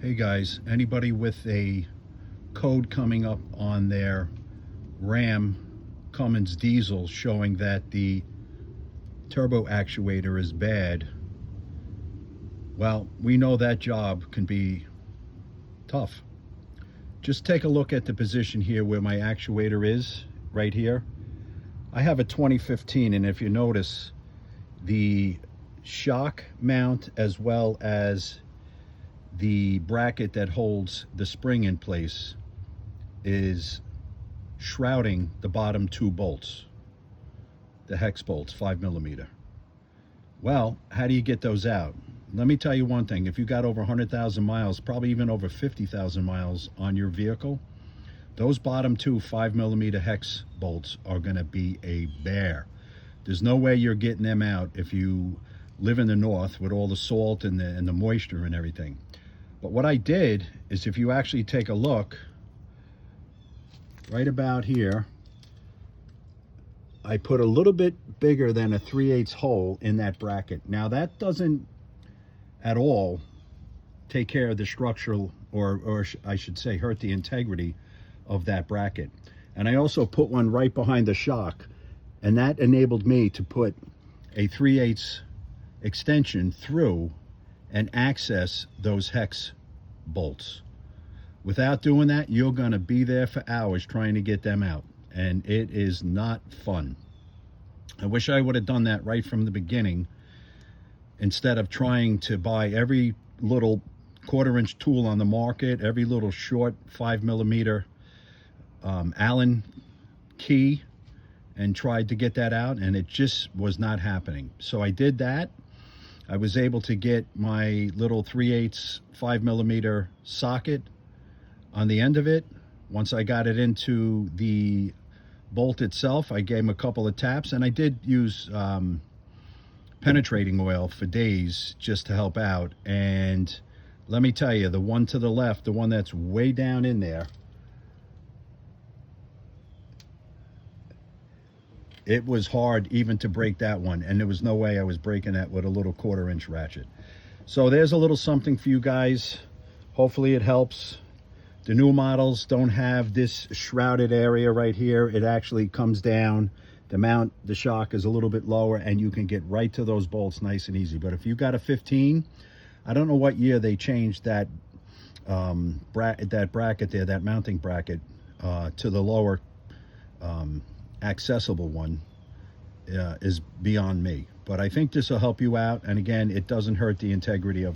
Hey guys, anybody with a code coming up on their Ram Cummins diesel showing that the turbo actuator is bad, well, we know that job can be tough. Just take a look at the position here where my actuator is, right here. I have a 2015, and if you notice, the shock mount as well as the bracket that holds the spring in place is shrouding the bottom two bolts, the hex bolts, 5mm. Well, how do you get those out? Let me tell you one thing. If you got over 100,000 miles, probably even over 50,000 miles on your vehicle, those bottom two 5mm hex bolts are going to be a bear. There's no way you're getting them out if you live in the north with all the salt and the moisture and everything. But what I did is, if you actually take a look right about here, I put a little bit bigger than a 3/8 hole in that bracket. Now that doesn't at all take care of the structural, or I should say hurt the integrity of that bracket. And I also put one right behind the shock, and that enabled me to put a 3/8 extension through and access those hex bolts. Without doing that, you're going to be there for hours trying to get them out, and it is not fun. I wish I would have done that right from the beginning, instead of trying to buy every little 1/4-inch tool on the market, every little short 5mm Allen key, and tried to get that out, and it just was not happening. So I did that. I was able to get my little 3/8 5mm socket on the end of it. Once I got it into the bolt itself, I gave him a couple of taps, and I did use penetrating oil for days just to help out. And let me tell you, the one to the left, the one that's way down in there, it was hard even to break that one, and there was no way I was breaking that with a little 1/4-inch ratchet. So there's a little something for you guys. Hopefully it helps. The new models don't have this shrouded area right here. It actually comes down. The mount, the shock is a little bit lower, and you can get right to those bolts nice and easy. But if you got a 15, I don't know what year they changed that bracket there, that mounting bracket, to the lower accessible one, is beyond me. But I think this will help you out, and again, it doesn't hurt the integrity of